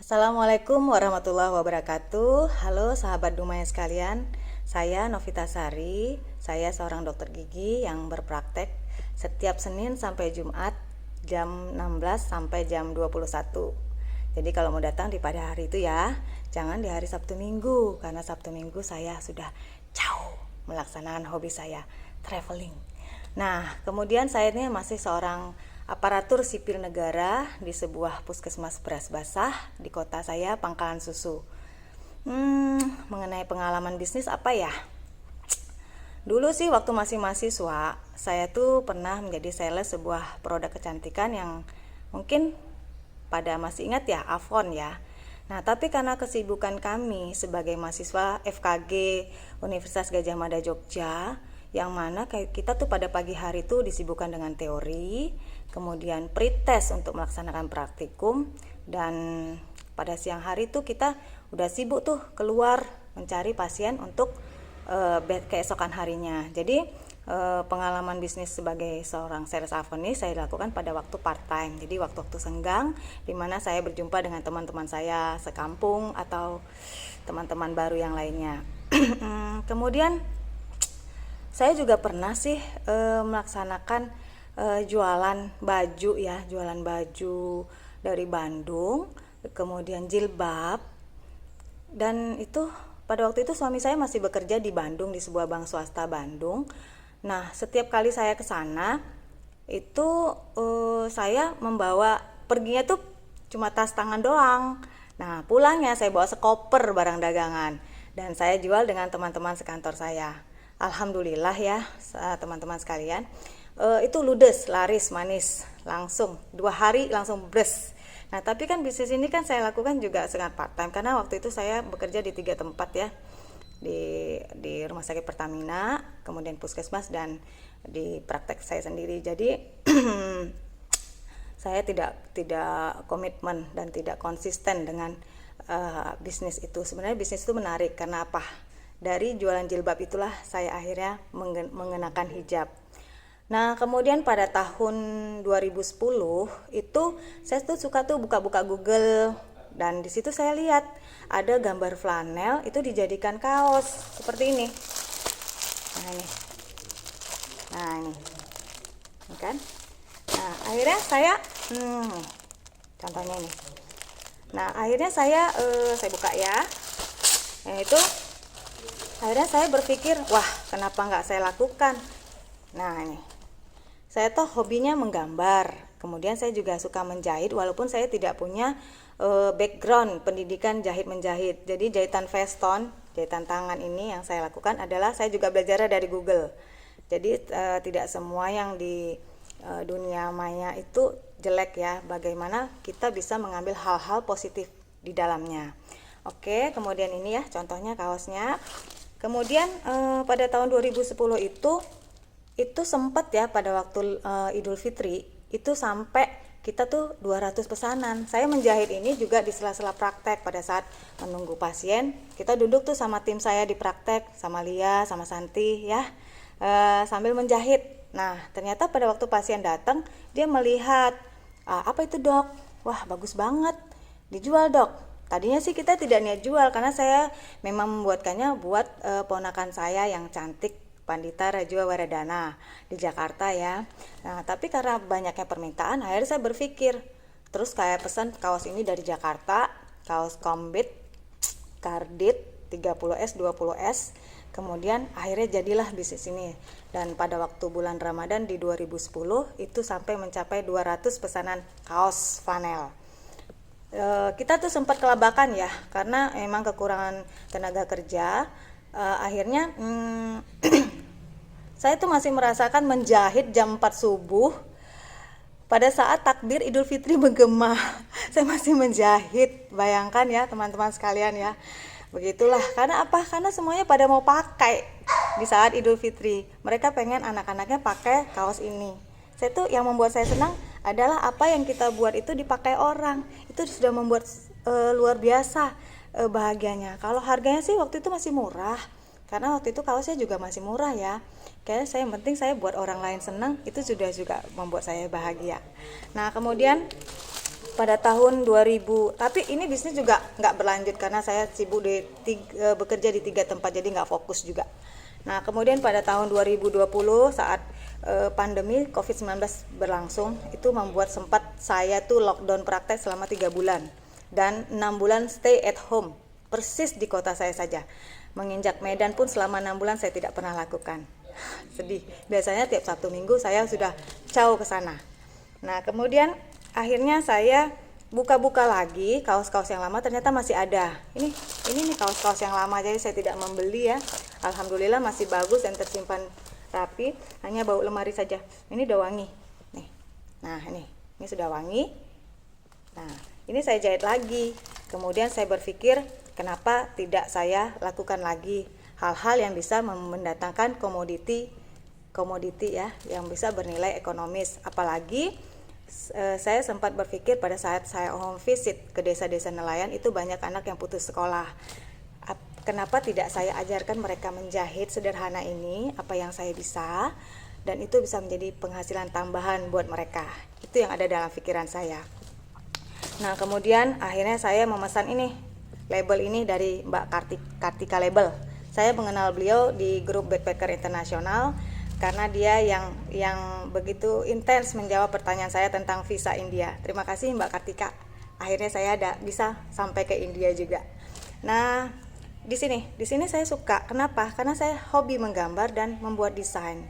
Assalamualaikum warahmatullahi wabarakatuh. Halo sahabat Dumaya sekalian. Saya Novita Sari. Saya seorang dokter gigi yang berpraktek setiap Senin sampai Jumat jam 16 sampai jam 21. Jadi kalau mau datang di pada hari itu ya, jangan di hari Sabtu Minggu, karena Sabtu Minggu saya sudah jauh melaksanakan hobi saya, traveling. Nah, kemudian saya ini masih seorang aparatur sipil negara di sebuah puskesmas beras basah di kota saya, Pangkalan Susu. Mengenai pengalaman bisnis apa ya? Dulu sih waktu masih mahasiswa, saya tuh pernah menjadi sales sebuah produk kecantikan yang mungkin pada masih ingat ya, Avon ya. Nah, tapi karena kesibukan kami sebagai mahasiswa FKG Universitas Gadjah Mada Jogja, yang mana kita tuh pada pagi hari tuh disibukkan dengan teori, kemudian pretest untuk melaksanakan praktikum, dan pada siang hari tuh kita udah sibuk tuh keluar mencari pasien untuk keesokan harinya. Jadi pengalaman bisnis sebagai seorang sales Avon ini saya lakukan pada waktu part time. Jadi waktu-waktu senggang di mana saya berjumpa dengan teman-teman saya sekampung atau teman-teman baru yang lainnya. Kemudian saya juga pernah sih melaksanakan jualan baju ya, jualan baju dari Bandung, kemudian jilbab. Dan itu pada waktu itu suami saya masih bekerja di Bandung, di sebuah bank swasta Bandung. Nah, setiap kali saya ke sana itu saya membawa, perginya tuh cuma tas tangan doang. Nah, pulangnya saya bawa sekoper barang dagangan dan saya jual dengan teman-teman sekantor saya. Alhamdulillah ya teman-teman sekalian, itu ludes, laris, manis, langsung 2 hari langsung bres. Nah, tapi kan bisnis ini kan saya lakukan juga sangat part time karena waktu itu saya bekerja di 3 tempat ya, di rumah sakit Pertamina, kemudian puskesmas, dan di praktek saya sendiri. Jadi saya tidak komitmen dan tidak konsisten dengan bisnis itu. Sebenarnya bisnis itu menarik karena apa? Dari jualan jilbab itulah saya akhirnya mengenakan hijab. Nah, kemudian pada tahun 2010 itu saya tuh suka tuh buka-buka Google, dan di situ saya lihat ada gambar flanel itu dijadikan kaos seperti ini. Ini kan. Nah, akhirnya saya contohnya ini. Nah, akhirnya saya buka ya. Nah, itu akhirnya saya berpikir, wah, kenapa nggak saya lakukan? Nah, ini saya tuh hobinya menggambar, kemudian saya juga suka menjahit walaupun saya tidak punya background pendidikan jahit menjahit. Jadi jahitan veston, jahitan tangan ini yang saya lakukan adalah saya juga belajar dari Google. Jadi tidak semua yang di dunia maya itu jelek ya, bagaimana kita bisa mengambil hal-hal positif di dalamnya. Oke, kemudian ini ya contohnya kaosnya. Kemudian pada tahun 2010 itu sempat ya pada waktu Idul Fitri itu sampai kita tuh 200 pesanan. Saya menjahit ini juga di sela-sela praktek pada saat menunggu pasien. Kita duduk tuh sama tim saya di praktek, sama Lia, sama Santi ya, sambil menjahit. Nah, ternyata pada waktu pasien datang, dia melihat, apa itu dok? Wah, bagus banget, dijual dok. Tadinya sih kita tidak niat jual karena saya memang membuatkannya buat ponakan saya yang cantik, Pandita Rajwa Waradana di Jakarta ya. Nah, tapi karena banyaknya permintaan, akhirnya saya berpikir, terus kayak pesan kaos ini dari Jakarta, kaos Kombit, Kardit 30S, 20S. Kemudian akhirnya jadilah bisnis ini. Dan pada waktu bulan Ramadan di 2010 itu sampai mencapai 200 pesanan kaos flanel. Kita tuh sempat kelabakan ya, karena memang kekurangan tenaga kerja. Akhirnya saya tuh masih merasakan menjahit jam 4 subuh pada saat takbir Idul Fitri menggema. Saya masih menjahit, bayangkan ya teman-teman sekalian ya. Begitulah, karena apa? Karena semuanya pada mau pakai di saat Idul Fitri. Mereka pengen anak-anaknya pakai kaos ini. Saya tuh yang membuat saya senang adalah apa yang kita buat itu dipakai orang. Itu sudah membuat luar biasa bahagianya. Kalau harganya sih waktu itu masih murah, karena waktu itu kaosnya juga masih murah ya. Kayaknya saya yang penting saya buat orang lain senang, itu sudah juga membuat saya bahagia. Nah, kemudian pada tahun 2000, tapi ini bisnis juga nggak berlanjut karena saya sibuk bekerja di 3 tempat, jadi nggak fokus juga. Nah, kemudian pada tahun 2020 saat pandemi COVID-19 berlangsung, itu membuat sempat saya tuh lockdown praktek selama 3 bulan dan 6 bulan stay at home, persis di kota saya saja. Menginjak Medan pun selama 6 bulan saya tidak pernah lakukan. Sedih. Biasanya tiap Sabtu Minggu saya sudah caw ke sana. Nah, kemudian akhirnya saya buka-buka lagi kaos-kaos yang lama, ternyata masih ada. Ini nih kaos-kaos yang lama, jadi saya tidak membeli ya. Alhamdulillah masih bagus dan tersimpan rapi, hanya bau lemari saja. Ini udah wangi. Nih. Nah, ini sudah wangi. Nah, ini saya jahit lagi. Kemudian saya berpikir, kenapa tidak saya lakukan lagi hal-hal yang bisa mendatangkan komoditi ya, yang bisa bernilai ekonomis. Apalagi saya sempat berpikir pada saat saya home visit ke desa-desa nelayan, itu banyak anak yang putus sekolah. Kenapa tidak saya ajarkan mereka menjahit sederhana ini, apa yang saya bisa, dan itu bisa menjadi penghasilan tambahan buat mereka. Itu yang ada dalam pikiran saya. Nah, kemudian akhirnya saya memesan ini, label ini dari Mbak Kartika Label. Saya mengenal beliau di grup Backpacker Internasional karena dia yang begitu intens menjawab pertanyaan saya tentang visa India. Terima kasih Mbak Kartika. Akhirnya saya bisa sampai ke India juga. Nah, di sini saya suka. Kenapa? Karena saya hobi menggambar dan membuat desain.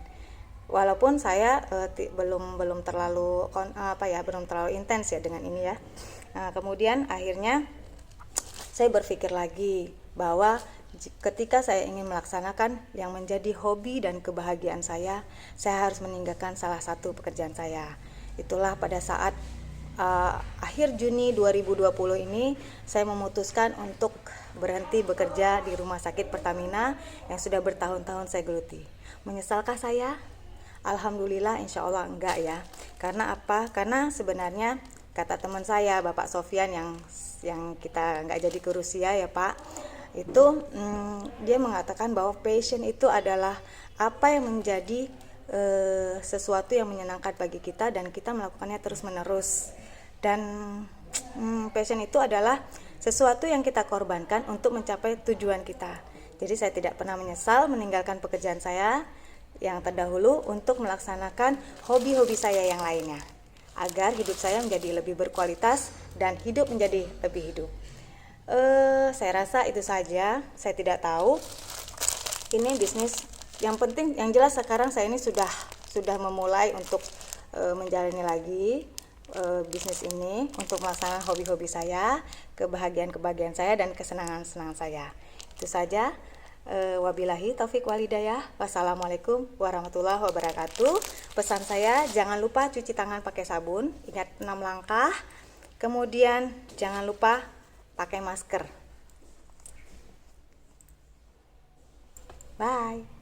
Walaupun saya belum terlalu intens ya dengan ini ya. Nah, kemudian akhirnya saya berpikir lagi bahwa ketika saya ingin melaksanakan yang menjadi hobi dan kebahagiaan saya harus meninggalkan salah satu pekerjaan saya. Itulah pada saat akhir Juni 2020 ini saya memutuskan untuk berhenti bekerja di Rumah Sakit Pertamina yang sudah bertahun-tahun saya geluti. Menyesalkah saya? Alhamdulillah, insya Allah enggak ya. Karena apa? Karena sebenarnya kata teman saya, Bapak Sofyan yang kita nggak jadi ke Rusia ya Pak, itu dia mengatakan bahwa passion itu adalah apa yang menjadi sesuatu yang menyenangkan bagi kita dan kita melakukannya terus-menerus. Dan passion itu adalah sesuatu yang kita korbankan untuk mencapai tujuan kita. Jadi saya tidak pernah menyesal meninggalkan pekerjaan saya yang terdahulu untuk melaksanakan hobi-hobi saya yang lainnya, agar hidup saya menjadi lebih berkualitas dan hidup menjadi lebih hidup. Saya rasa itu saja. Saya tidak tahu ini bisnis, yang penting yang jelas sekarang saya ini sudah memulai untuk menjalani lagi bisnis ini untuk melaksanakan hobi-hobi saya, kebahagiaan saya dan kesenangan-kesenangan saya. Itu saja. Wabillahi taufik walhidayah. Wassalamualaikum warahmatullahi wabarakatuh. Pesan saya, jangan lupa cuci tangan pakai sabun, ingat 6 langkah. Kemudian jangan lupa pakai masker. Bye.